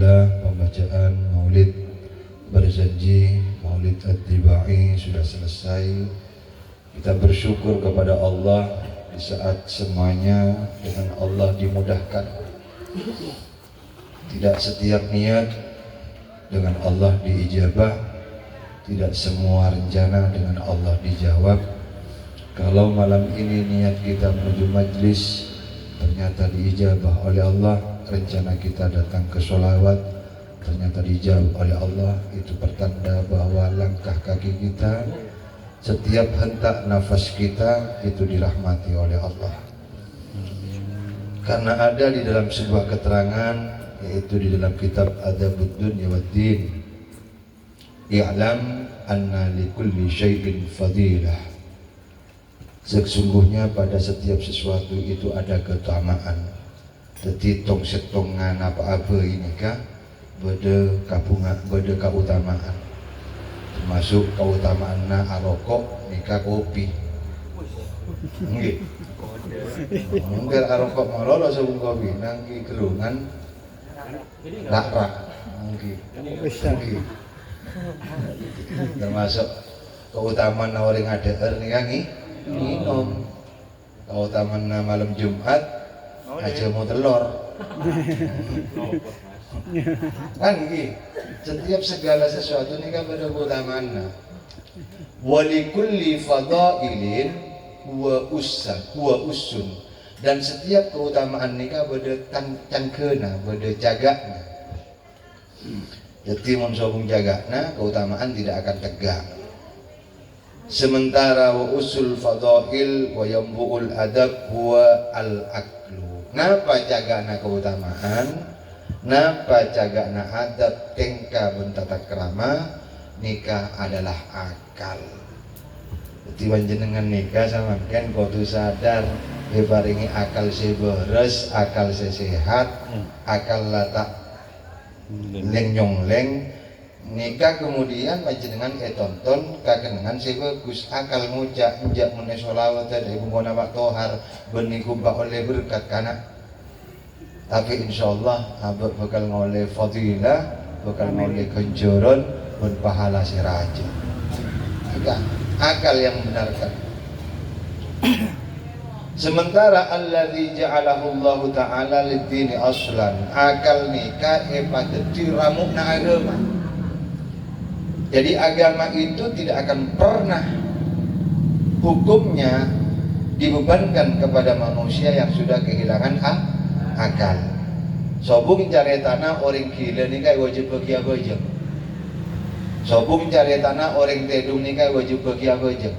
Alhamdulillah, pembacaan Maulid berjanji, Maulid At-Tibai sudah selesai. Kita bersyukur kepada Allah di saat semuanya dengan Allah dimudahkan. Tidak setiap niat dengan Allah diijabah, tidak semua rencana dengan Allah dijawab. Kalau malam ini niat kita menuju majlis ternyata diijabah oleh Allah, rencana kita datang ke sholawat ternyata dijawab oleh Allah, itu pertanda bahwa langkah kaki kita, setiap hentak nafas kita itu dirahmati oleh Allah. Karena ada di dalam sebuah keterangan, yaitu di dalam kitab Adabud Dunya Waddin, i'lam anna likulli syai'in fadilah. Sesungguhnya pada setiap sesuatu itu ada keutamaan. Jadi tong setongan apa-apa ini kah beda keutamaan. Termasuk keutamaanna arokok nikah kopi. Nggih. Mungkin arokok malolo sebelum kopi nangki kelungan rak. Nggih. Termasuk keutamaan orang ada nikah minum. Keutamaan malam Jumat aja mau telur. Kan gitu. Setiap segala sesuatu ini kan pada keutamaan. Walikulli fadailin wa usun. Dan setiap keutamaan ini kan pada tangkena, pada jagana. Jadi mun sobung jagana, keutamaan tidak akan tegak. Sementara wa usul fadail wa yambu'ul adab huwa al-aklu. Napa jagana keutamaan? Napa jagana adab tengka bentata krama? Nikah adalah akal. Jadi panjenengan nikah sama kan kudu sadar diparingi akal seberes, akal sehat, akal latak leng nyongleng. Nikah kemudian panjenengan tonton kakenangan sebagus akal ngujak njak mene sholawat dari bungkona Pak Tohar beniku bak oleh berkat kana. Tapi insyaallah abad bakal ngoleh fadilah, bakal ngoleh ganjaran dan pahala si raja. Akal yang membenarkan. Sementara alladzi ja'alahu Allah taala lid-dini aslan, akal nikah dadi ramukna agama. Jadi agama itu tidak akan pernah hukumnya dibebankan kepada manusia yang sudah kehilangan akal. Sobung cari tanah orang gila nikah wajib bagi apa aja. Sobung cari tanah orang tedung nikah wajib bagi apa aja.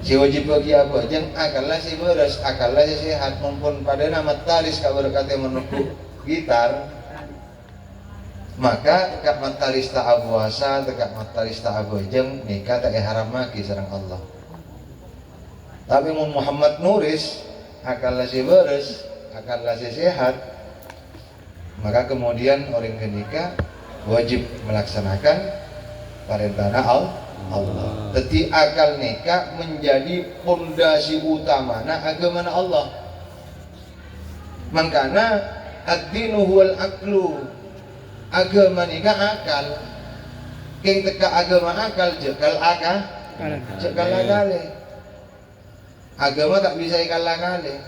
Si wajib bagi apa aja akallah si beres, akallah si sehat mumpun pada nama taris kabar kata menukuk gitar. Maka tekak mataris tak abuasa, tekak mataris tak abujeng nikah tak haram lagi sareng Allah. Tapi Muhammad nuris akal si beres, akal si sehat, maka kemudian orang nikah wajib melaksanakan perintah Allah. Jadi akal nikah menjadi pondasi utama agama Allah. Makanya ad-dinu huwal aklu. Agama nikah akal. King teka agama akal jekal akal. Jekal akale. Agama tak bisa ikal akale.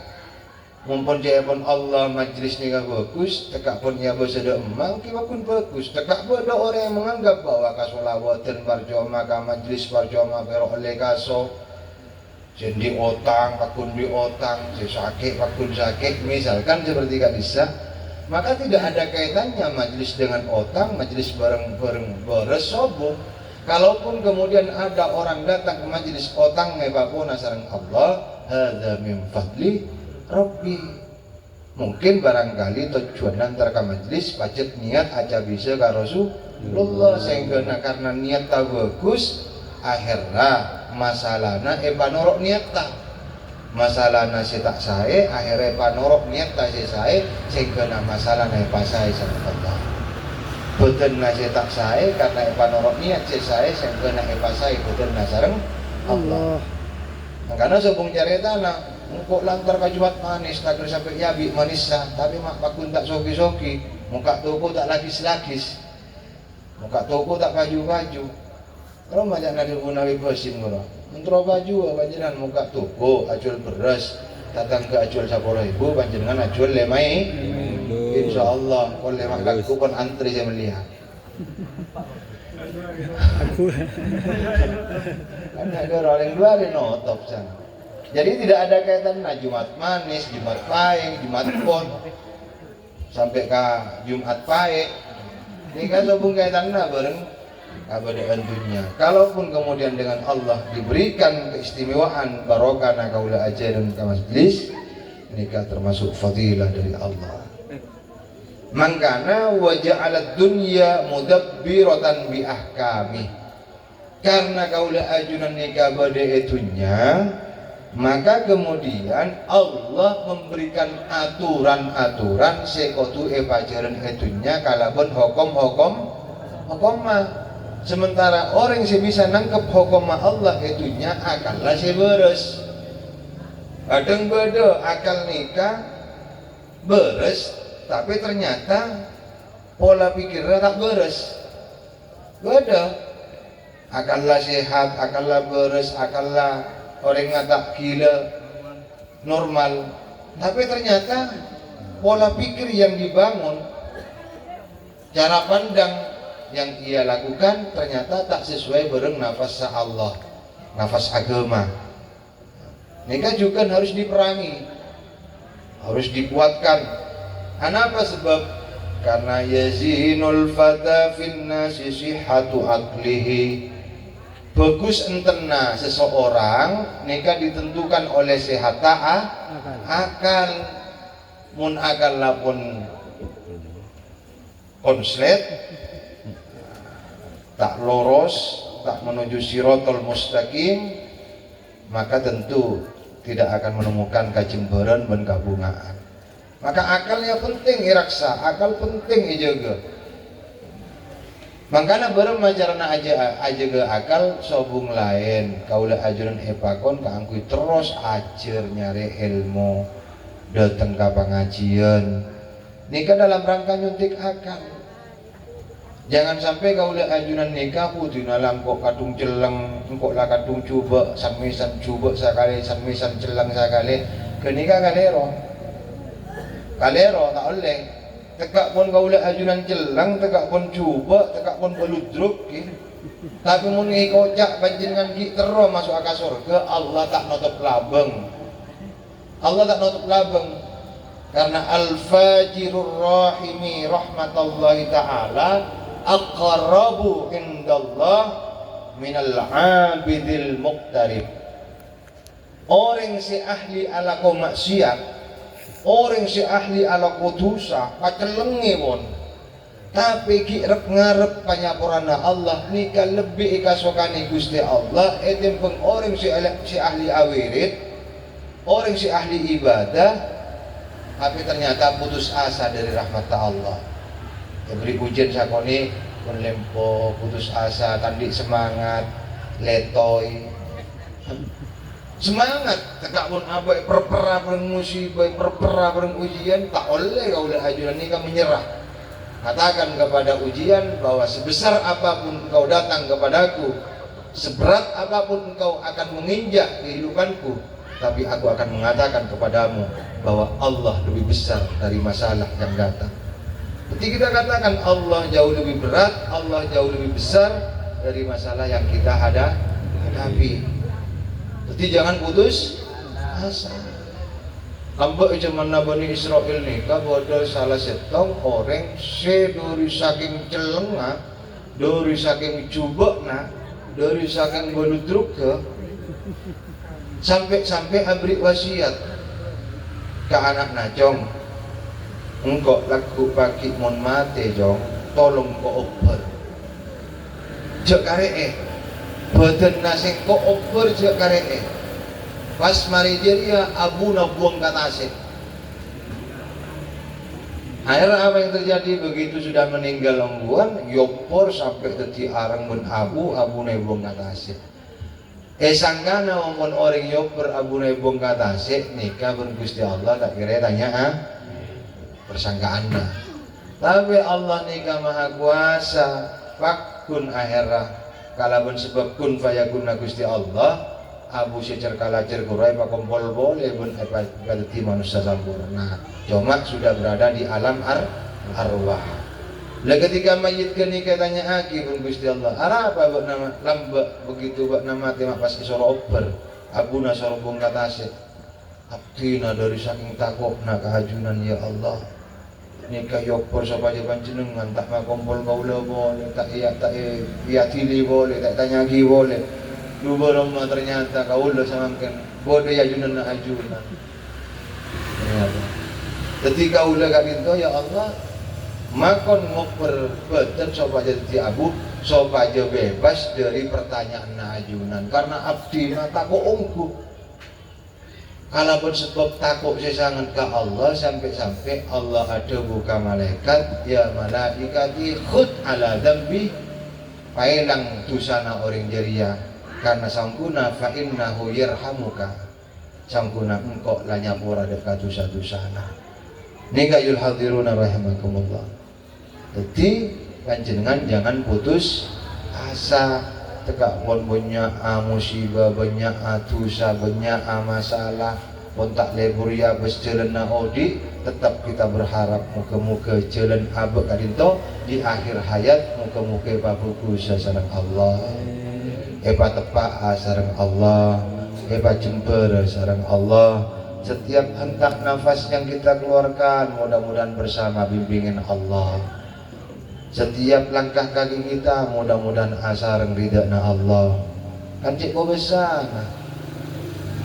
Mumpun jayapun Allah majlis nikah bagus, tekak pun ya berseda emang kiwa pun bagus. Tekak pun ada orang yang menganggap bahwa kasolawatan barjoma ka majlis barjoma pero oleh kaso jadi otang, pakun di otang, si sakit, pakun sakit, misalkan seperti gak bisa. Maka tidak ada kaitannya majlis dengan otang, majlis bareng-bareng beresobung. Kalaupun kemudian ada orang datang ke majlis otang ngepapuna sareng Allah, hadza min fadli Rabbi. Mungkin barangkali tujuan antara ke majlis pacet niat aja bisa ke Rasulullah sehingga karena niat tak bagus akhirnya masalahna panorok niat tak. Masalah nasi tak sae akhirnya panorok niat tak sae sehingga masalah nasi pasai sama Allah. Betul nasi tak sae karena panorok niat sae sehingga nasi pasai betul nasareng Allah. Karena sebung cerita kok lantar kajuat manis tak sampai yabi manis tapi mak pakun tak soki-soki muka toko tak lagis-lagis, muka toko tak baju-baju. Kalau banyak nadi gunawi besim kalau mentro baju panjenengan muka toko acual beras datang ke acual 10.000 panjenengan acual lemai. Insyaallah kalau lemah laku pun antri saya melihat. Aku Kan ada orang yang dua ada notop sana. Jadi tidak ada kaitan Jumat manis, Jumat pahing, Jumat pon sampai ke Jumat pahing. Ini kan hubung kaitannya bareng keberadaan dunia. Kalaupun kemudian dengan Allah diberikan keistimewaan barokah kaula aja dan majlis, nikah termasuk fadilah dari Allah. Mangkana waja'alat dunya mudabbiratan bi ahkami. Karena kaula ajunan nikah pada itunya, maka kemudian Allah memberikan aturan-aturan sekotu pacaran itunya kalabun hukum sementara orang yang bisa nangkep hukum Allah itunya akallah beres. Kadang beda akal nikah beres tapi ternyata pola pikirnya tak beres. Beda akallah sehat, akallah beres, akallah orang ngata gila normal, tapi ternyata pola pikir yang dibangun, cara pandang yang ia lakukan ternyata tak sesuai bareng nafas Allah, nafas agama. Nikah juga harus diperangi, harus dikuatkan. Kenapa? Sebab karena yazinul fata fin nasi sihhatu aqlihi. Bagus entena seseorang nikah ditentukan oleh sehat akal. Mun akal lapun konslet tak loros, tak menuju sirotol mustaqim, maka tentu tidak akan menemukan kajemberan dan kabungaan. Maka akalnya penting iraksa, akal penting ijaga. Makanya bareng majarana aja ke akal sobung lain. Kaula ajaran epakon kaangkui terus ajar nyari ilmu, datang ke pengajian. Nikah dalam rangka nyuntik akal. Jangan sampai kaula ajunan nikah putih dalam kok kadung celeng, kok lah kadung coba, samisan coba sekali, samisan celeng sekali. Kenikah kalero tak oleh. Tekak pun kaula ajunan celang, tekak pun coba, tekak pun beludruk gitu. Tapi mun kocak panjenengan ki tero masuk aka surga, Allah tak nutup labeng. Allah tak nutup labeng. Karena al-fajirur rahimi rahmatullahi taala aqrabu indallah minal abidil muqtarib. Orang si ahli ala maksiat, orang si ahli ala kudusa pacelengi pun tapi ki rep ngarep panyapurana Allah nikah lebih ikasokani Gusti Allah etempeng orang si ahli awirid, orang si ahli ibadah tapi ternyata putus asa dari rahmat Allah. Diberi ujian sakoni pun lempo putus asa, tandi semangat letoy semangat tekak pun abai perpera bareng musibah, perpera bareng ujian, tak oleh kau udah ajuran nikah menyerah. Katakan kepada ujian bahwa sebesar apapun engkau datang kepadaku, seberat apapun engkau akan menginjak kehidupanku, tapi aku akan mengatakan kepadamu bahwa Allah lebih besar dari masalah yang datang. Ketika kita katakan Allah jauh lebih berat, Allah jauh lebih besar dari masalah yang kita hadapi. Jadi jangan putus asa. Lambat zaman Bani Israel nikah bodol salah setong orang seduri saking celengah, dari saking cubakna, dari saking boludruk ke sampai abri wasiat ke anak najong. Engkau laku pagi mon mate jong, tolong ko oper. Jek karek badan nasi ko oper jek karek. Pas mari dia abuna buang katase. Akhirnya apa yang terjadi begitu sudah meninggal longguan, yopor sampai teti arang mun abuna buang katase. Sangkana omon orang yopor abuna buang katase nikah ben Gusti Allah tak kira tanya persangkaanna. Tapi Allah nika maha kuasa, fakun akhirah kalaban sebab kun fayakun Gusti Allah abu secer kalacer kurai pakompol boleh bun ibadah manusia sempurna. Cuma sudah berada di alam arwah. Lah ketika mayit kini katanya aki pun Gusti Allah, apa buat nama lambak begitu buat nama tema pas isoro oper, abuna sorobong katase, abdina dari saking takokna kehajunan ya Allah, nikah yopor sapaja panjenengan tak makompol kaula boleh, tak iya tili boleh, tak tanyagi boleh, dua rumah ternyata kaula samangken bodoh ajunan na ajunan. Ternyata, ketika ulah kalinto ya Allah. Makon ngoper beten sopaja di abu sopaja bebas dari pertanyaan ajunan karena abdi mata ko ungku kalaupun sebab takut sesangan ke Allah sampai Allah ada buka malaikat ya malaikati khud ala dambi pailang tusana orang jeria karena sangkuna fa innahu yarhamuka sangkuna engkau lanyapura dekat dosa-dosana nikayul hadiruna rahimakumullah. Jadi panjenengan jangan putus asa teka pon banyak musibah banyak dosa banyak masalah pon tak lebur ya bes jalan na odi tetap kita berharap muka-muka jalan abek kadinto di akhir hayat muka-muka babuku sareng Allah tepak sareng Allah jemper sareng Allah. Setiap hentak nafas yang kita keluarkan mudah-mudahan bersama bimbingan Allah. Setiap langkah kaki kita mudah-mudahan asareng ridana Allah. Kan cik ko besar.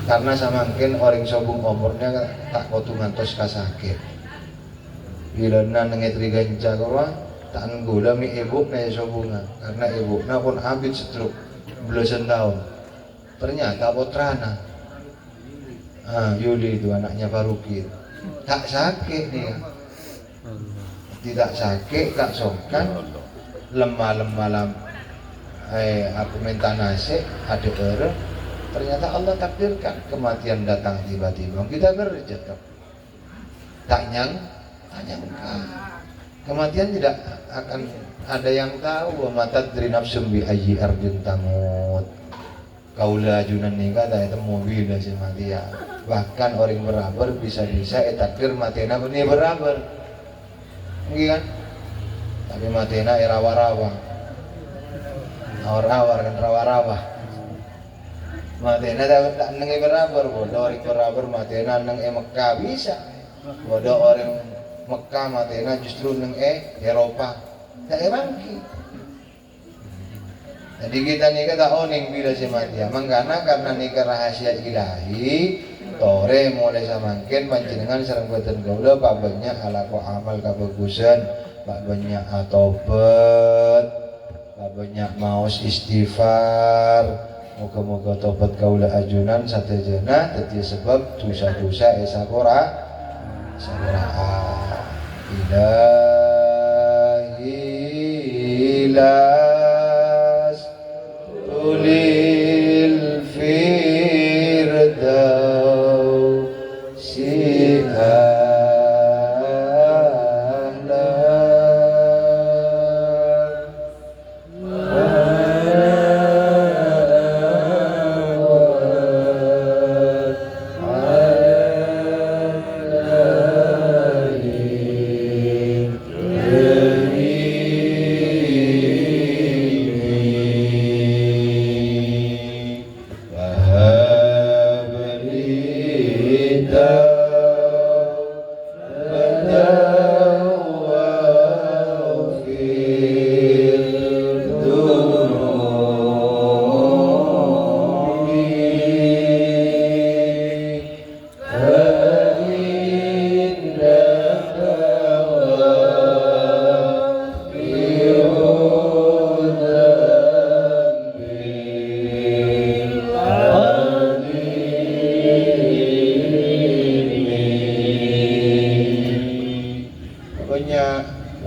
Karena samangkin orang sobung umurnya tak kotungan tos kasakit. Bila na nengetri ganca kawa tak anggula mi ibu na sobunga karena ibu na pun abid stroke belasan tahun. Ternyata putrana. Yuli itu anaknya Farukir tak sakit dia tidak sakit tak songkan lemah aku minta nasi ada error ternyata Allah takdirkan kematian datang tiba-tiba kita kerja tak nyangka kematian tidak akan ada yang tahu mata dari nafsum bi ayyi ardin tamut kaula ajunan nikah tak itu mobil dan semati ya bahkan orang beraber bisa-bisa takdir matena ini beraber kan tapi matena rawa-rawa awar-awar kan rawa-rawa matena tak nengi beraber bodoh orang beraber matena neng Mekah bisa bodoh orang Mekah matena justru neng Eropa tak bangki. Jadi kita nikah tak oning bila semati mangkana karena nikah rahasia ilahi tore mulai samangkin panjenengan sareng boten gaula babanya alako amal kabagusan babanya atobat babanya maos istighfar moga-moga tobat gaula ajunan satejana dadi sebab dosa-dosa sakora ilahi las tulil firdausi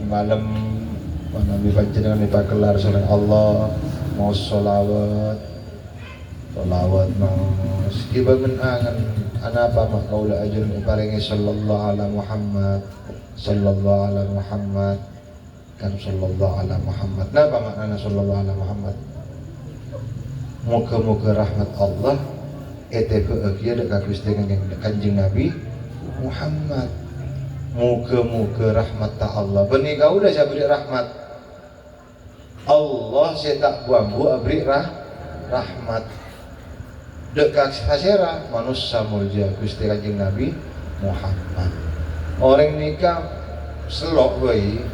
malam Nabi panjenengan kita kelar sareng Allah mau sholawat mau sekibagen angan anapa mak kaula ajrun iparingi sallallahu ala Muhammad sallallahu ala Muhammad kan sallallahu ala Muhammad. Napa maknanya sallallahu ala Muhammad? Moga-moga rahmat Allah ETP akhir dekat Gusti Kanjeng Nabi Muhammad. Moga-moga rahmat ta Allah. Benih kau dah saya beri rahmat. Allah saya tak buambu abri rahmat. Dekat hasera manusia mulja Gusti Kanjeng Nabi Muhammad. Orang nikah selok bayi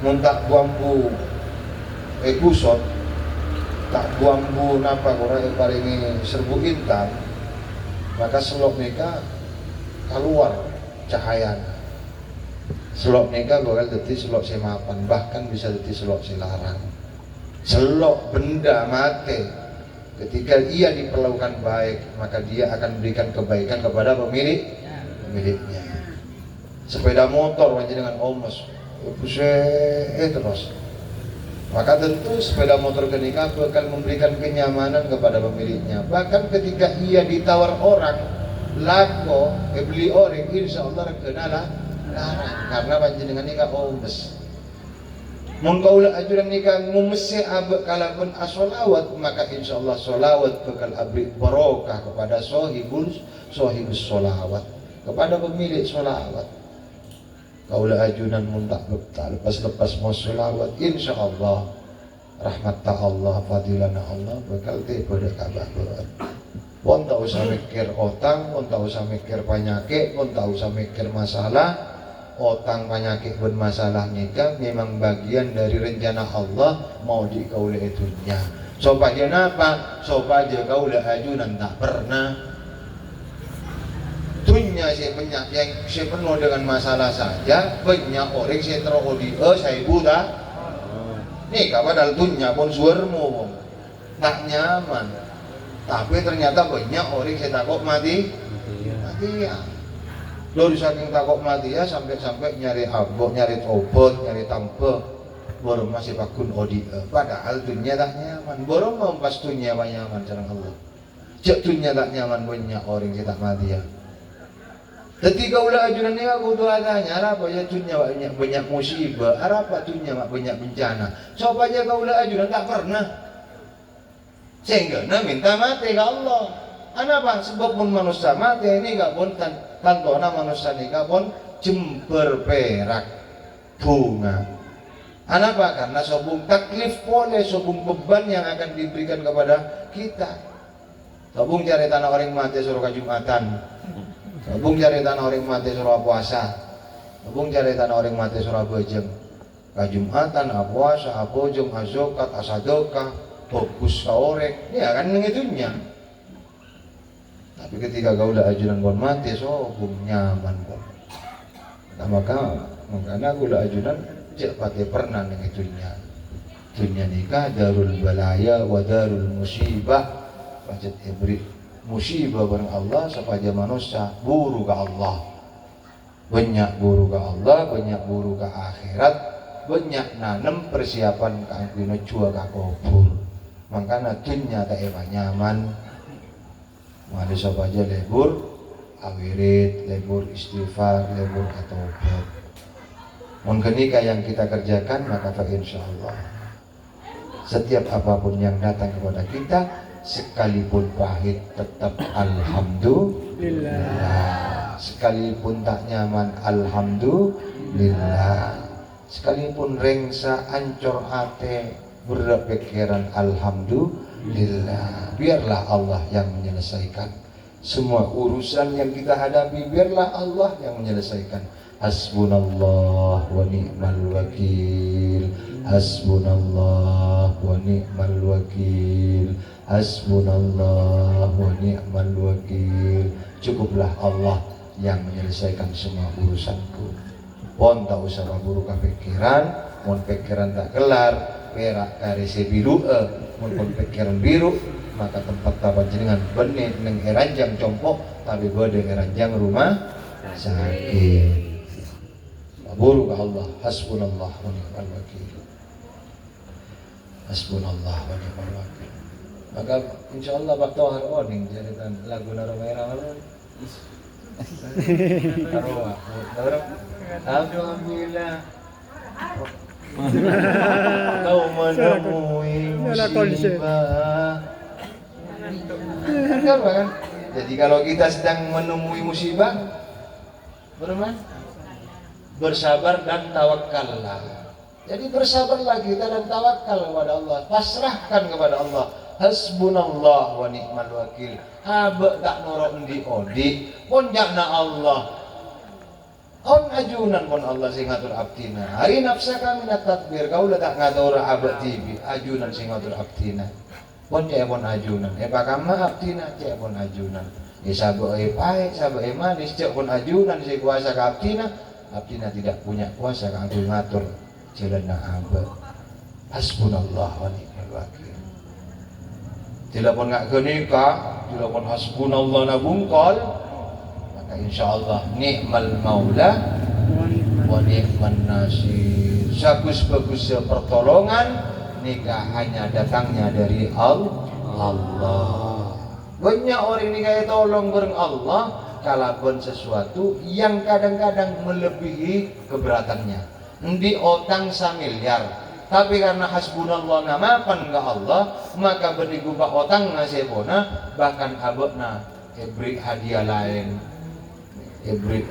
muntak buambu kusot tak buambu napa orang paling serbu intan, maka selok nikah keluar cahaya. Selok nikah bakal dadi selok semapan, bahkan bisa dadi selok silarang. Selok benda mati ketika ia diperlakukan baik, maka dia akan berikan kebaikan kepada pemiliknya. Sepeda motor dengan omes terus, maka tentu sepeda motor kenikah bakal memberikan kenyamanan kepada pemiliknya. Bahkan ketika ia ditawar orang lako beli orang, insya Allah kenalah larang karena panjenengan nikah omes. Mun kaula ajuran nikah ngumese abek kalaupun asolawat, maka insya Allah solawat bakal abri barokah kepada sohibus solawat, kepada pemilik solawat. Kaula ajunan mun tak lepas mau solawat, insya Allah rahmat ta Allah, fadilana Allah bakal pada kabah berat. Pun tak usah mikir otang, pun tak usah mikir penyakit, pun tak usah mikir masalah. Otang penyakit pun masalah nikah memang bagian dari rencana Allah mau di kaula itunya. Supaya napa? Supaya kaula ajunan tak pernah dunia saya banyak yang saya penuh dengan masalah saja, banyak orang saya terodi saya buta nikah padahal dunia pun suarmu tak nyaman, tapi ternyata banyak orang saya takut mati ya. Lalu saking takut mati ya sampai nyari abok, nyari obat, nyari tampe, baru masih pakun odi. Padahal dunia tak nyaman, baru mau pas dunia tak nyaman sareng Allah. Cek dunia tak nyaman banyak orang kita mati ya. Ketika ulah ajunan ni aku tu adanya, apa ya dunia banyak musibah, apa dunia banyak bencana. Coba aja kau ulah ajunan tak pernah. Sehingga minta mati ke Allah. Kenapa? Sebab pun manusia mati ini gak pun tantona manusia ini gak pun jember perak bunga. Kenapa? Karena sobung taklif boleh, sobung beban yang akan diberikan kepada kita. Sobung cari tanah orang mati suruh kajumatan, sobung cari tanah orang mati suruh puasa, sobung cari tanah orang mati suruh bejeng, kajumatan, puasa, bojong, azokat, asadokah, fokus ke orang, ya kan ngitunya. Tapi ketika kau udah ajunan bon mati, sobung nyaman bon. Nah, makanya aku udah ajunan cek pakai pernah dengan itunya. Dunia nikah darul balaya wa darul musibah. Pajat ibri musibah bareng Allah supaya manusia buru ke Allah. Banyak buru ke Allah, banyak buru ke akhirat, banyak nanem persiapan ke angkina jua ke kubur. Makanya dunia tak nyaman. Ada siapa aja lebur, awirit, lebur istighfar, lebur taubat. Mungkin yang kita kerjakan maka insyaallah setiap apapun yang datang kepada kita sekalipun pahit tetap alhamdulillah, sekalipun tak nyaman alhamdulillah, sekalipun rengsa ancur ate berpikiran alhamdulillah. Biarlah Allah yang menyelesaikan semua urusan yang kita hadapi, biarlah Allah yang menyelesaikan. Hasbunallah wa ni'mal wakil, hasbunallah wa ni'mal wakil, hasbunallah wa ni'mal wakil. Cukuplah Allah yang menyelesaikan semua urusanku. Pon tak usah buru kepikiran, mon pikiran tak kelar, perak karese biru, mon pikiran biru, maka tempat taban jenengan benih neng eranjang compok, tapi bode eranjang rumah sakit. Buru ke Allah, hasbunallah wa ni'mal wakil, hasbunallah wa ni'mal wakil. Maka insyaallah bakal hari ini jadikan lagu Naromera Arwah. Alhamdulillah. Kau menemui musibah. Kan? Jadi kalau kita sedang menemui musibah, bersabar dan tawakallah. Jadi bersabarlah kita dan tawakal kepada Allah. Pasrahkan kepada Allah. Hasbunallah wa ni'mal wakil. Habe tak norok di odi, pun jakna Allah. On ajunan pun Allah sing ngatur abdina. Hari nafsa kami nak takbir kau lah tak ngatur abad tibi. Ajunan sing ngatur abdina. Pun cek pun ajunan. Pakama abdina cek pun ajunan. Sabu pahit, sabu manis cek pun ajunan si kuasa ke abdina. Abdina tidak punya kuasa kanggo ngatur jalan abad. Hasbunallah wa ni'mal wakil. Tidak pun ngak kenika, tidak pun hasbunallah nabungkol, maka insyaallah ni'mal maula wa ni'man nasir. Bagus-bagus pertolongan nikah hanya datangnya dari Allah. Banyak orang nikah tolong bareng Allah kalaupun sesuatu yang kadang-kadang melebihi keberatannya. Di otang 1 miliar. Tapi karena hasbunallah namapan ke Allah, maka beriku pak otang nasibona, bahkan abotna ebrik hadiah lain, ebrik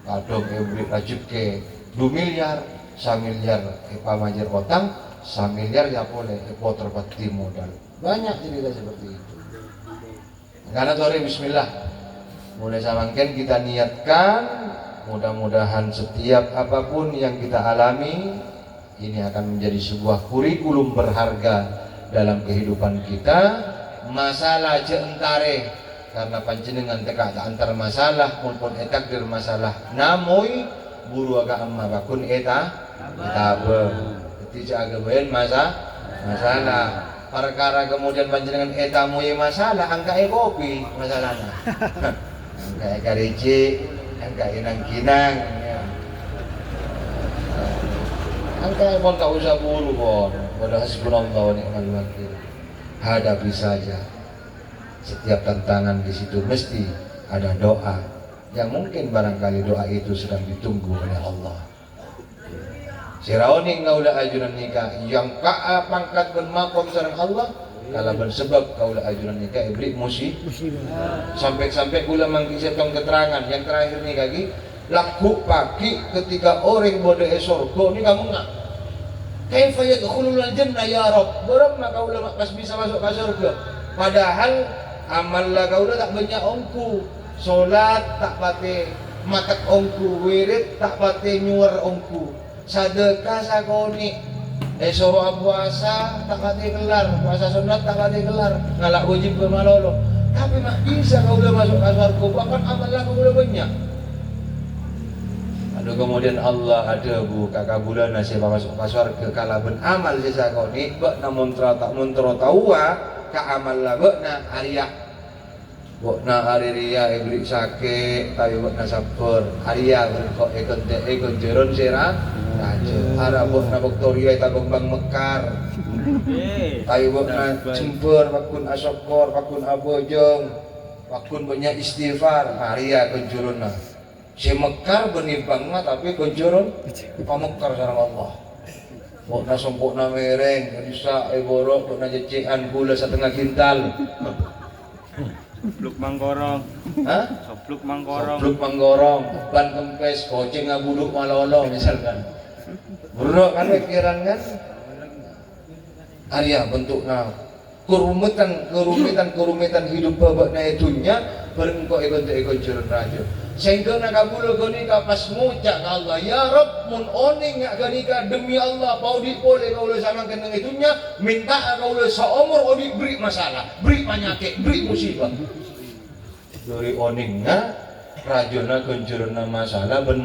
kadong, ebrik rajut ke 2 miliar, 1 miliar pamajar otang, 1 miliar ya boleh poter pati modal. Banyak cerita seperti itu. Karena tori bismillah, mulai samangken kita niatkan, mudah-mudahan setiap apapun yang kita alami ini akan menjadi sebuah kurikulum berharga dalam kehidupan kita. Masalah jeentare karena panjenengan teka antar masalah maupun etakdir masalah namoy buru agak amma bakun eta tidak agabayan masalah perkara kemudian panjenengan eta moy masalah angka kopi masalahnya angka karici angka inang-kinang angka pun tak usah buru pun. Pada hasbunallah wa ni'mal wakil. Hadapi saja. Setiap tantangan di situ mesti ada doa. Yang mungkin barangkali doa itu sedang ditunggu oleh Allah. Siraoni ngaula ajunan nikah yang ka'a pangkat bermakom sareng Allah. Kalau bersebab kaulah ajunan nikah ibrik musibah. Sampai gula mangkisi tong keterangan yang terakhir nih kaki. Laku pagi ketika orang bodoh surga ini kamu nggak kaifa yadkhulul jannah ya Rabb berapa kau udah pas bisa masuk ke surga padahal amal lah kau udah tak banyak ongku solat tak pate matak ongku wirid tak pate nyuar ongku sedekah sakoni soro puasa tak pate kelar puasa sunat tak pate kelar ngalak wajib ke malolo tapi mak bisa kau udah masuk ke surga bahkan amal lah kau udah banyak. Kemudian Allah ada bu kakak bulan nasi masuk pasar ke kalaban amal sisa kau ni bak namun tak muntro tawa ka amal lah bak na Arya bak na Ariya ibrik sakit tapi bak na sabar Arya kok ekon jeron sera aja ara bak na Victoria tabang bang mekar tapi bak na jember pakun asokor pakun abojong pakun banyak istighfar Arya konjuron na si mekar benimbang mah tapi konjuron pamekar sareng Allah. Mbok na sompok na mereng, bisa borok, mbok na jecekan gula setengah kintal. Sopluk mangkorong. Hah? Sopluk mangkorong. Sopluk mangkorong, ban kempes, goceng ngabuluk malolo misalkan. Bro kan pikiran kan? Arya bentukna kerumitan hidup babakna itunya bareng kok ikon curun raja. Sehingga nak kabul goni ka pas ngucap ka Allah ya Rabb mun oning ngak gani ka demi Allah pau di boleh kau le sama keneng itunya minta kau le seumur odi beri masalah beri penyakit beri musibah dari oningnya rajona kunjurna masalah ben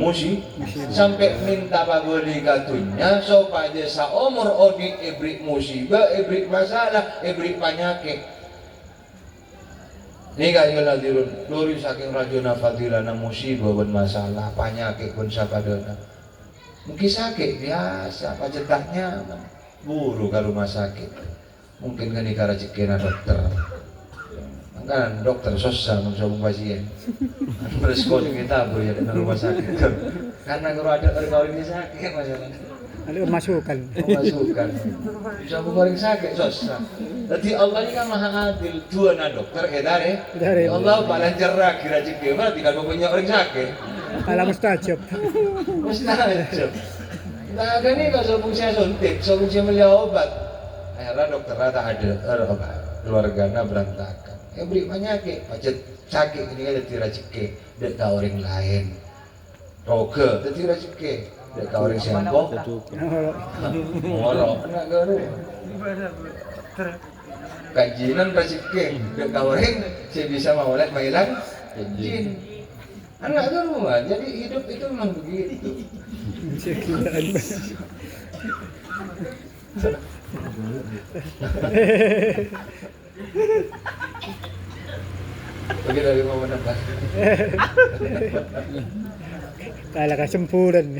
sampai minta pabeli katunya supaya seumur odi beri musibah beri masalah beri penyakit. Ini kayu nadirun, lori saking rajona fadilana musibah ben masalah penyakit pun sapadana. Mungkin sakit biasa, pacetaknya buru ke rumah sakit. Mungkin kan dikara cekena dokter. Kan dokter susah mencoba pasien. Bereskon kita bu ya di rumah sakit. Karena kalau ada orang ini sakit masalahnya. Ada masukan. Masukan. Coba orang sakit susah. Jadi Allah ini kan maha adil. Dua na dokter dari. Allah paling cerah kira rezeki. Berarti kalau punya orang sakit. Alam mustajab. Mustajab. Nah ada nih kalau sobung saya suntik, sobung saya beli obat. Akhirnya dokter tak ada obat. Keluarganya berantakan. Yang beri penyakit, macet sakit ini kan jadi rezeki. Dek kau orang lain. Roga, jadi rezeki. Dek kau orang siapa? Ngorok, enggak garu. Kajian rezeki. Dek kau orang saya bisa maulat mailan jin. Enggak garu mah. Jadi hidup itu memang begitu. Bagi dari mau menambah. Kala ka sempuran.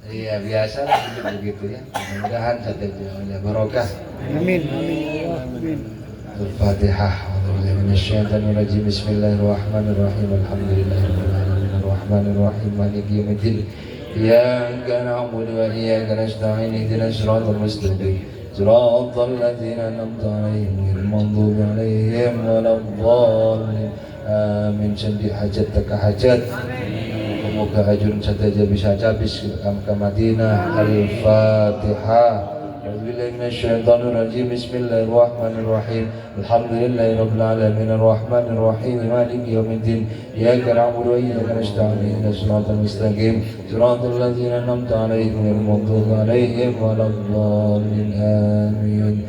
Iya biasa lah hidup begitu ya. Mudah-mudahan saja ya barokah. Amin. Amin. Al-Fatihah. Minasyaitonirrajim. Bismillahirrahmanirrahim. Alhamdulillahirabbil alamin. Arrahmanirrahim. Maliki yaumiddin. Iyyaka na'budu wa iyyaka nasta'in. Ihdinas siratal mustaqim. Siratal ladzina an'amta 'alaihim ghairil maghdubi 'alaihim waladdallin. Amin. Sendi hajat tak hajat. Semoga ajurun saja bisa habis ke Madinah. Al-Fatihah. A'udzubillahi minasyaitonir rajim. Bismillahirrahmanirrahim. Alhamdulillahirabbil alamin. Arrahmanir rahim. Maliki yaumiddin. Iyyaka na'budu wa iyyaka nasta'in. Ihdinas siratal mustaqim. Siratal ladzina an'amta 'alaihim ghairil maghdubi 'alaihim waladdallin. Amin.